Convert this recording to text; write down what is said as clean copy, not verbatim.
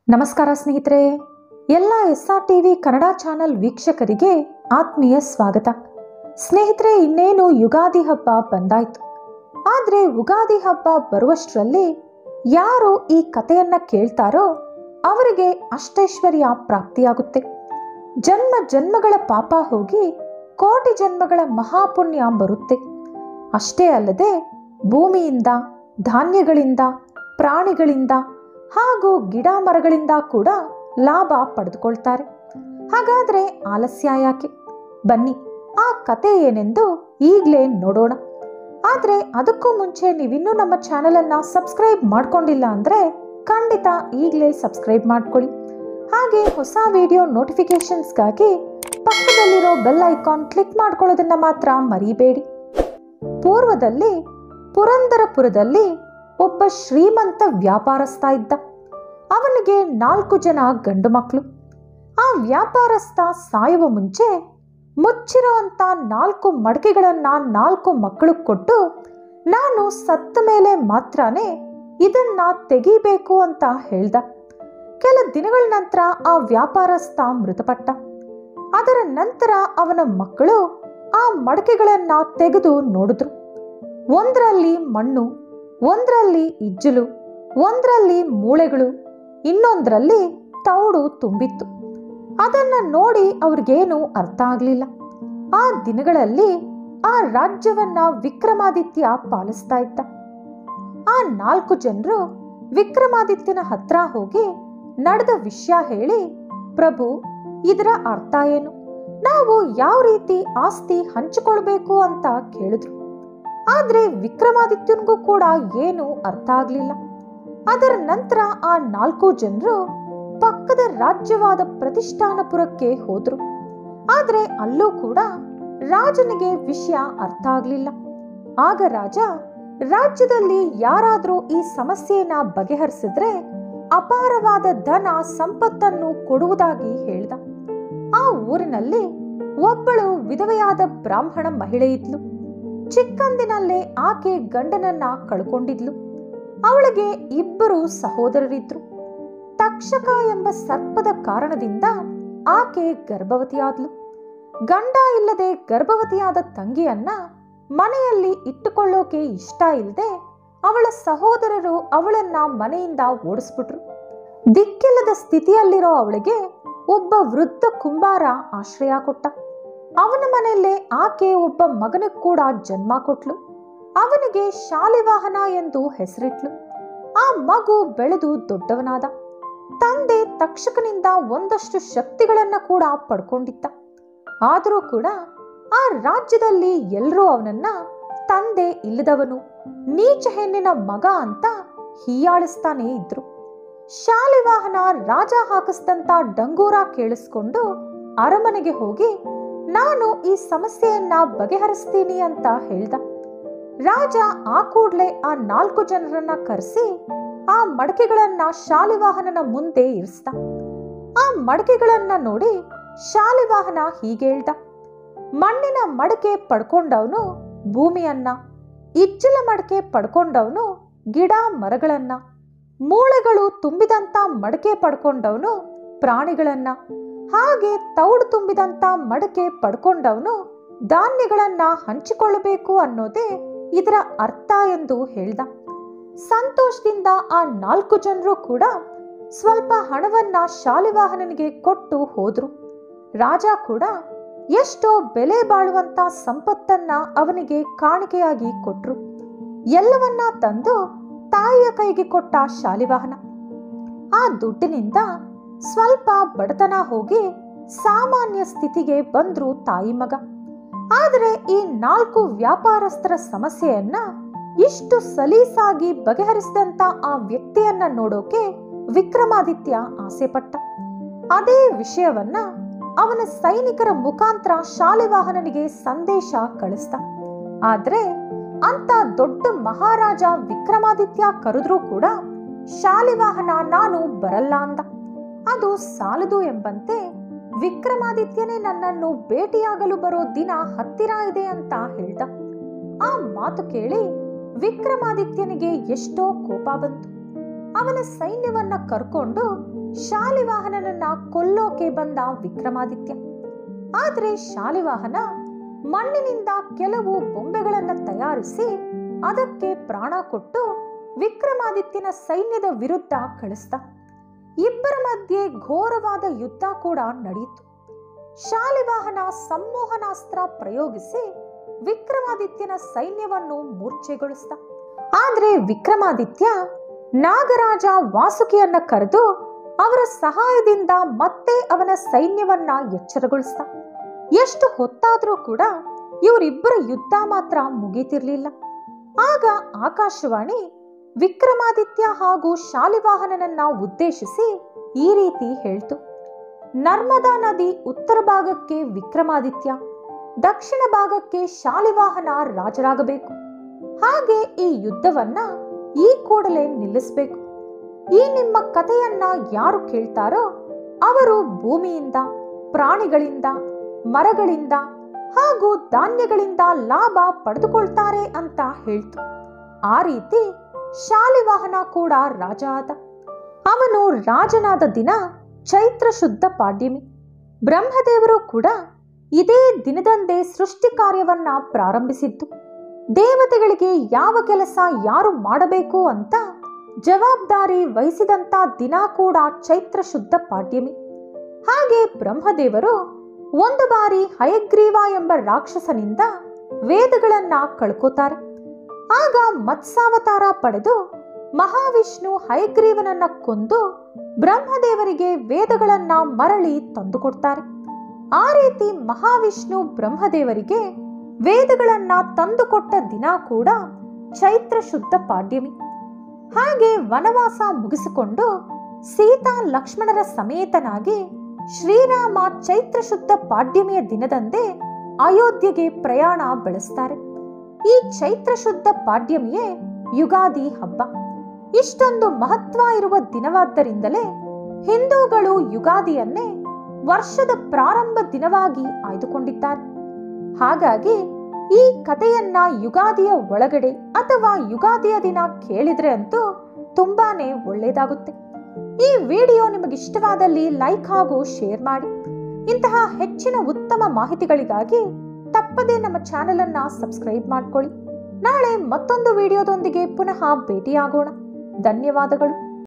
ನಮಸ್ಕಾರ ಸ್ನೇಹಿತರೆ, ಎಲ್ಲ SR TV ಕನ್ನಡ ಚಾನೆಲ್ ವೀಕ್ಷಕರಿಗೆ ಆತ್ಮೀಯ ಸ್ವಾಗತ. ಸ್ನೇಹಿತರೆ, ಇನ್ನೇನು ಯುಗಾದಿ ಹಬ್ಬ ಬಂದಾಯ್ತು. ಆದರೆ ಉಗಾದಿ ಹಬ್ಬ ಬರುವಷ್ಟರಲ್ಲಿ ಯಾರು ಈ ಕಥೆಯನ್ನ ಕೇಳ್ತಾರೋ ಅವರಿಗೆ ಅಷ್ಟೈಶ್ವರ್ಯ ಪ್ರಾಪ್ತಿಯಾಗುತ್ತೆ. ಜನ್ಮ ಜನ್ಮಗಳ ಪಾಪ ಹೋಗಿ ಕೋಟಿ ಜನ್ಮಗಳ ಮಹಾಪುಣ್ಯ ಬರುತ್ತೆ. ಅಷ್ಟೇ ಅಲ್ಲದೆ ಭೂಮಿಯಿಂದ, ಧಾನ್ಯಗಳಿಂದ, ಪ್ರಾಣಿಗಳಿಂದ ಹಾಗೂ ಗಿಡ ಮರಗಳಿಂದ ಕೂಡ ಲಾಭ ಪಡೆದುಕೊಳ್ತಾರೆ. ಹಾಗಾದ್ರೆ ಆಲಸ್ಯ ಯಾಕೆ? ಬನ್ನಿ ಆ ಕತೆ ಏನೆಂದು ಈಗಲೇ ನೋಡೋಣ. ಆದರೆ ಅದಕ್ಕೂ ಮುಂಚೆ ನೀವಿನ್ನೂ ನಮ್ಮ ಚಾನಲನ್ನು ಸಬ್ಸ್ಕ್ರೈಬ್ ಮಾಡ್ಕೊಂಡಿಲ್ಲ ಅಂದರೆ ಖಂಡಿತ ಈಗಲೇ ಸಬ್ಸ್ಕ್ರೈಬ್ ಮಾಡ್ಕೊಳ್ಳಿ. ಹಾಗೆ ಹೊಸ ವಿಡಿಯೋ ನೋಟಿಫಿಕೇಶನ್ಸ್ಗಾಗಿ ಪಕ್ಕದಲ್ಲಿರೋ ಬೆಲ್ ಐಕಾನ್ ಕ್ಲಿಕ್ ಮಾಡ್ಕೊಳ್ಳೋದನ್ನ ಮಾತ್ರ ಮರಿಬೇಡಿ. ಪೂರ್ವದಲ್ಲಿ ಪುರಂದರಪುರದಲ್ಲಿ ಒಬ್ಬ ಶ್ರೀಮಂತ ವ್ಯಾಪಾರಸ್ಥ ಇದ್ದ. ಅವನಿಗೆ 4 ಜನ ಗಂಡು ಮಕ್ಕಳು. ಆ ವ್ಯಾಪಾರಸ್ಥ ಸಾಯುವ ಮುಂಚೆ ಮುಚ್ಚಿರುವಂತ 4 ಮಡಕೆಗಳನ್ನ 4 ಮಕ್ಕಳು ಕೊಟ್ಟು, ನಾನು ಸತ್ತ ಮೇಲೆ ಮಾತ್ರನೇ ಇದನ್ನ ತೆಗಿಬೇಕು ಅಂತ ಹೇಳ್ದ. ಕೆಲ ದಿನಗಳ ನಂತರ ಆ ವ್ಯಾಪಾರಸ್ಥ ಮೃತಪಟ್ಟ. ಅದರ ನಂತರ ಅವನ ಮಕ್ಕಳು ಆ ಮಡಕೆಗಳನ್ನ ತೆಗೆದು ನೋಡಿದ್ರು. ಒಂದರಲ್ಲಿ ಮಣ್ಣು, ಒಂದರಲ್ಲಿ ಇಜ್ಜಲು, ಒಂದರಲ್ಲಿ ಮೂಳೆಗಳು, ಇನ್ನೊಂದರಲ್ಲಿ ತೌಡು ತುಂಬಿತ್ತು. ಅದನ್ನ ನೋಡಿ ಅವ್ರಿಗೇನು ಅರ್ಥ ಆಗ್ಲಿಲ್ಲ. ಆ ದಿನಗಳಲ್ಲಿ ಆ ರಾಜ್ಯವನ್ನ ವಿಕ್ರಮಾದಿತ್ಯ ಪಾಲಿಸ್ತಾ ಇದ್ದ. ಆ 4 ಜನರು ವಿಕ್ರಮಾದಿತ್ಯನ ಹತ್ರ ಹೋಗಿ ನಡೆದ ವಿಷಯ ಹೇಳಿ, ಪ್ರಭು, ಇದರ ಅರ್ಥ ಏನು? ನಾವು ಯಾವ ರೀತಿ ಆಸ್ತಿ ಹಂಚಿಕೊಳ್ಬೇಕು ಅಂತ ಕೇಳಿದ್ರು. ಆದ್ರೆ ವಿಕ್ರಮಾದಿತ್ಯನಿಗೂ ಕೂಡ ಏನು ಅರ್ಥ ಆಗ್ಲಿಲ್ಲ. ಅದರ ನಂತರ ಆ 4 ಜನರು ಪಕ್ಕದ ರಾಜ್ಯವಾದ ಪ್ರತಿಷ್ಠಾನಪುರಕ್ಕೆ ಹೋದ್ರು. ಆದ್ರೆ ಅಲ್ಲೂ ಕೂಡ ರಾಜನಿಗೆ ವಿಷಯ ಅರ್ಥ ಆಗ್ಲಿಲ್ಲ. ಆಗ ರಾಜ, ರಾಜ್ಯದಲ್ಲಿ ಯಾರಾದ್ರೂ ಈ ಸಮಸ್ಯೆಯನ್ನ ಬಗೆಹರಿಸಿದ್ರೆ ಅಪಾರವಾದ ಧನ ಸಂಪತ್ತನ್ನು ಕೊಡುವುದಾಗಿ ಹೇಳ್ದ. ಆ ಊರಿನಲ್ಲಿ ಒಬ್ಬಳು ವಿಧವೆಯಾದ ಬ್ರಾಹ್ಮಣ ಮಹಿಳೆ ಇದ್ಲು. ಚಿಕ್ಕಂದಿನಲ್ಲೇ ಆಕೆ ಗಂಡನನ್ನ ಕಳ್ಕೊಂಡಿದ್ಲು. ಅವಳಿಗೆ 2 ಸಹೋದರರಿದ್ರು. ತಕ್ಷಕ ಎಂಬ ಸರ್ಪದ ಕಾರಣದಿಂದ ಆಕೆ ಗರ್ಭವತಿಯಾದ್ಲು. ಗಂಡ ಇಲ್ಲದೆ ಗರ್ಭವತಿಯಾದ ತಂಗಿಯನ್ನ ಮನೆಯಲ್ಲಿ ಇಟ್ಟುಕೊಳ್ಳೋಕೆ ಇಷ್ಟ ಇಲ್ಲದೆ ಅವಳ ಸಹೋದರರು ಅವಳನ್ನ ಮನೆಯಿಂದ ಓಡಿಸ್ಬಿಟ್ರು. ದಿಕ್ಕಿಲ್ಲದ ಸ್ಥಿತಿಯಲ್ಲಿರೋ ಅವಳಿಗೆ ಒಬ್ಬ ವೃದ್ಧ ಕುಂಬಾರ ಆಶ್ರಯ ಕೊಟ್ಟ. ಅವನ ಮನೆಯಲ್ಲೇ ಆಕೆ ಒಬ್ಬ ಮಗನಿಗೆ ಕೂಡ ಜನ್ಮ ಕೊಟ್ಲು. ಅವನಿಗೆ ಶಾಲಿವಾಹನ ಎಂದು ಹೆಸರಿಟ್ಲು. ಆ ಮಗು ಬೆಳೆದು ದೊಡ್ಡವನಾದ. ತಂದೆ ತಕ್ಷಕನಿಂದ ಒಂದಷ್ಟು ಶಕ್ತಿಗಳನ್ನ ಕೂಡ ಪಡ್ಕೊಂಡಿದ್ದ. ಆದರೂ ಕೂಡ ಆ ರಾಜ್ಯದಲ್ಲಿ ಎಲ್ಲರೂ ಅವನನ್ನ ತಂದೆ ಇಲ್ಲದವನು, ನೀಚ ಹೆಣ್ಣಿನ ಮಗ ಅಂತ ಹೀಯಾಳಿಸ್ತಾನೆ ಇದ್ರು. ಶಾಲಿವಾಹನ ರಾಜ ಹಾಕಿಸಿದಂತ ಡಂಗೂರ ಕೇಳಿಸ್ಕೊಂಡು ಅರಮನೆಗೆ ಹೋಗಿ, ನಾನು ಈ ಸಮಸ್ಯೆಯನ್ನ ಬಗೆಹರಿಸ್ತೀನಿ ಅಂತ ಹೇಳ್ದ. ರಾಜ ಆ ಕೂಡ್ಲೆ ಆ 4 ಜನರನ್ನ ಕರೆಸಿ ಆ ಮಡಕೆಗಳನ್ನ ಶಾಲಿವಾಹನನ ಮುಂದೆ ಇರಿಸ್ದ. ಆ ಮಡಕೆಗಳನ್ನ ನೋಡಿ ಶಾಲಿವಾಹನ ಹೀಗೆ ಹೇಳ್ದ, ಮಣ್ಣಿನ ಮಡಕೆ ಪಡ್ಕೊಂಡವನು ಭೂಮಿಯನ್ನ, ಇಜ್ಜಲ ಮಡಕೆ ಪಡ್ಕೊಂಡವನು ಗಿಡ ಮರಗಳನ್ನ, ಮೂಳೆಗಳು ತುಂಬಿದಂತ ಮಡಕೆ ಪಡ್ಕೊಂಡವನು ಪ್ರಾಣಿಗಳನ್ನ, ಹಾಗೆ ತೌಡು ತುಂಬಿದಂತ ಮಡಕೆ ಪಡ್ಕೊಂಡವನು ಧಾನ್ಯಗಳನ್ನ ಹಂಚಿಕೊಳ್ಳಬೇಕು ಅನ್ನೋದೇ ಇದರ ಅರ್ಥ ಎಂದು ಹೇಳ್ದ. ಸಂತೋಷದಿಂದ ಆ 4 ಜನರು ಕೂಡ ಸ್ವಲ್ಪ ಹಣವನ್ನ ಶಾಲಿವಾಹನನಿಗೆ ಕೊಟ್ಟು ಹೋದ್ರು. ರಾಜ ಕೂಡ ಎಷ್ಟೋ ಬೆಲೆ ಬಾಳುವಂತ ಸಂಪತ್ತನ್ನ ಅವನಿಗೆ ಕಾಣಿಕೆಯಾಗಿ ಕೊಟ್ರು. ಎಲ್ಲವನ್ನ ತಂದು ತಾಯಿಯ ಕೈಗೆ ಕೊಟ್ಟ ಶಾಲಿವಾಹನ. ಆ ದುಡ್ಡಿನಿಂದ ಸ್ವಲ್ಪ ಬಡತನ ಹೋಗಿ ಸಾಮಾನ್ಯ ಸ್ಥಿತಿಗೆ ಬಂದ್ರು ತಾಯಿ ಮಗ. ಆದರೆ ಈ 4 ವ್ಯಾಪಾರಸ್ಥರ ಸಮಸ್ಯೆಯನ್ನ ಇಷ್ಟು ಸಲೀಸಾಗಿ ಬಗೆಹರಿಸಿದಂತ ಆ ವ್ಯಕ್ತಿಯನ್ನ ನೋಡೋಕೆ ವಿಕ್ರಮಾದಿತ್ಯ ಆಸೆಪಟ್ಟ. ಅದೇ ವಿಷಯವನ್ನ ಅವನ ಸೈನಿಕರ ಮುಖಾಂತರ ಶಾಲಿವಾಹನನಿಗೆ ಸಂದೇಶ ಕಳಿಸ್ದ. ಆದ್ರೆ ಅಂತ ದೊಡ್ಡ ಮಹಾರಾಜ ವಿಕ್ರಮಾದಿತ್ಯ ಕರೆದ್ರೂ ಕೂಡ ಶಾಲಿವಾಹನ ನಾನು ಬರಲ್ಲ ಅಂದ. ಅದು ಸಾಲದು ಎಂಬಂತೆ ವಿಕ್ರಮಾದಿತ್ಯನೇ ನನ್ನನ್ನು ಭೇಟಿಯಾಗಲು ಬರೋ ದಿನ ಹತ್ತಿರ ಇದೆ ಅಂತ ಹೇಳ್ದ. ಆ ಮಾತು ಕೇಳಿ ವಿಕ್ರಮಾದಿತ್ಯನಿಗೆ ಎಷ್ಟೋ ಕೋಪ ಬಂತು. ಅವನ ಸೈನ್ಯವನ್ನ ಕರ್ಕೊಂಡು ಶಾಲಿವಾಹನನನ್ನ ಕೊಲ್ಲೋಕೆ ಬಂದ ವಿಕ್ರಮಾದಿತ್ಯ. ಆದ್ರೆ ಶಾಲಿವಾಹನ ಮಣ್ಣಿನಿಂದ ಕೆಲವು ಬೊಂಬೆಗಳನ್ನು ತಯಾರಿಸಿ ಅದಕ್ಕೆ ಪ್ರಾಣ ಕೊಟ್ಟು ವಿಕ್ರಮಾದಿತ್ಯನ ಸೈನ್ಯದ ವಿರುದ್ಧ ಕಳಿಸ್ದ. ಇಬ್ಬರ ಮಧ್ಯೆ ಘೋರವಾದ ಯುದ್ಧ ಕೂಡ ನಡೆಯಿತು. ಶಾಲಿವಾಹನ ಸಂಮೋಹನಾಸ್ತ್ರ ಪ್ರಯೋಗಿಸಿ ವಿಕ್ರಮಾದಿತ್ಯನ ಸೈನ್ಯವನ್ನು ಮೂರ್ಛೆಗೊಳಿಸಿದ. ಆದ್ರೆ ವಿಕ್ರಮಾದಿತ್ಯ ನಾಗರಾಜ ವಾಸುಕಿಯನ್ನ ಕರೆದು ಅವರ ಸಹಾಯದಿಂದ ಮತ್ತೆ ಅವನ ಸೈನ್ಯವನ್ನ ಎಚ್ಚರಗೊಳಿಸಿದ. ಎಷ್ಟು ಹೊತ್ತಾದ್ರೂ ಕೂಡ ಇವರಿಬ್ಬರ ಯುದ್ಧ ಮಾತ್ರ ಮುಗೀತಿರ್ಲಿಲ್ಲ. ಆಗ ಆಕಾಶವಾಣಿ ವಿಕ್ರಮಾದಿತ್ಯ ಹಾಗೂ ಶಾಲಿವಾಹನನನ್ನ ಉದ್ದೇಶಿಸಿ ಈ ರೀತಿ ಹೇಳ್ತು: ನರ್ಮದಾ ನದಿ ಉತ್ತರ ಭಾಗಕ್ಕೆ ವಿಕ್ರಮಾದಿತ್ಯ, ದಕ್ಷಿಣ ಭಾಗಕ್ಕೆ ಶಾಲಿವಾಹನ ರಾಜರಾಗಬೇಕು. ಹಾಗೆ ಈ ಯುದ್ಧವನ್ನ ಈ ಕೂಡಲೇ ನಿಲ್ಲಿಸಬೇಕು. ಈ ನಿಮ್ಮ ಕಥೆಯನ್ನ ಯಾರು ಕೇಳ್ತಾರೋ ಅವರು ಭೂಮಿಯಿಂದ, ಪ್ರಾಣಿಗಳಿಂದ, ಮರಗಳಿಂದ ಹಾಗೂ ಧಾನ್ಯಗಳಿಂದ ಲಾಭ ಪಡೆದುಕೊಳ್ತಾರೆ ಅಂತ ಹೇಳ್ತು. ಆ ರೀತಿ ಶಾಲಿವಾಹನ ಕೂಡ ರಾಜ ಆದ. ಅವನು ರಾಜನಾದ ದಿನ ಚೈತ್ರ ಶುದ್ಧ ಪಾಡ್ಯಮಿ. ಬ್ರಹ್ಮದೇವರು ಕೂಡ ಇದೇ ದಿನದಂದೇ ಸೃಷ್ಟಿ ಕಾರ್ಯವನ್ನ ಪ್ರಾರಂಭಿಸಿದ್ದು. ದೇವತೆಗಳಿಗೆ ಯಾವ ಕೆಲಸ ಯಾರು ಮಾಡಬೇಕು ಅಂತ ಜವಾಬ್ದಾರಿ ವಹಿಸಿದಂತ ದಿನ ಕೂಡ ಚೈತ್ರ ಶುದ್ಧ ಪಾಡ್ಯಮಿ. ಹಾಗೆ ಬ್ರಹ್ಮದೇವರು ಒಂದು ಬಾರಿ ಹಯಗ್ರೀವ ಎಂಬ ರಾಕ್ಷಸನಿಂದ ವೇದಗಳನ್ನ ಕಳ್ಕೋತಾರೆ. ಆಗ ಮತ್ಸಾವತಾರ ಪಡೆದು ಮಹಾವಿಷ್ಣು ಹಯಗ್ರೀವನನ್ನ ಕೊಂದು ಬ್ರಹ್ಮದೇವರಿಗೆ ವೇದಗಳನ್ನ ಮರಳಿ ತಂದುಕೊಡ್ತಾರೆ. ಆ ರೀತಿ ಮಹಾವಿಷ್ಣು ಬ್ರಹ್ಮದೇವರಿಗೆ ವೇದಗಳನ್ನ ತಂದುಕೊಟ್ಟ ದಿನ ಕೂಡ ಚೈತ್ರ ಶುದ್ಧ ಪಾಡ್ಯಮಿ. ಹಾಗೆ ವನವಾಸ ಮುಗಿಸಿಕೊಂಡು ಸೀತಾ ಲಕ್ಷ್ಮಣರ ಸಮೇತನಾಗಿ ಶ್ರೀರಾಮ ಚೈತ್ರ ಶುದ್ಧ ಪಾಡ್ಯಮಿಯ ದಿನದಂದೇ ಅಯೋಧ್ಯೆಗೆ ಪ್ರಯಾಣ ಬೆಳೆಸ್ತಾರೆ. ಈ ಚೈತ್ರ ಶುದ್ಧ ಪಾಡ್ಯಮಿಯೇ ಯುಗಾದಿ ಹಬ್ಬ. ಇಷ್ಟೊಂದು ಮಹತ್ವ ಇರುವ ದಿನವಾದ್ದರಿಂದಲೇ ಹಿಂದೂಗಳು ಯುಗಾದಿಯನ್ನೇ ವರ್ಷದ ಪ್ರಾರಂಭ ದಿನವಾಗಿ ಆಯ್ದುಕೊಂಡಿದ್ದಾರೆ. ಹಾಗಾಗಿ ಈ ಕಥೆಯನ್ನ ಯುಗಾದಿಯ ಒಳಗಡೆ ಅಥವಾ ಯುಗಾದಿಯ ದಿನ ಕೇಳಿದ್ರೆ ಅಂತೂ ತುಂಬಾನೇ ಒಳ್ಳೇದಾಗುತ್ತೆ. ಈ ವಿಡಿಯೋ ನಿಮಗಿಷ್ಟವಾದಲ್ಲಿ ಲೈಕ್ ಹಾಗೂ ಶೇರ್ ಮಾಡಿ. ಇಂತಹ ಹೆಚ್ಚಿನ ಉತ್ತಮ ಮಾಹಿತಿಗಳಿಗಾಗಿ ತಪ್ಪದೇ ನಮ್ಮ ಚಾನೆಲ್ ಅನ್ನ ಸಬ್ಸ್ಕ್ರೈಬ್ ಮಾಡ್ಕೊಳ್ಳಿ. ನಾಳೆ ಮತ್ತೊಂದು ವಿಡಿಯೋದೊಂದಿಗೆ ಪುನಃ ಭೇಟಿಯಾಗೋಣ. ಧನ್ಯವಾದಗಳು.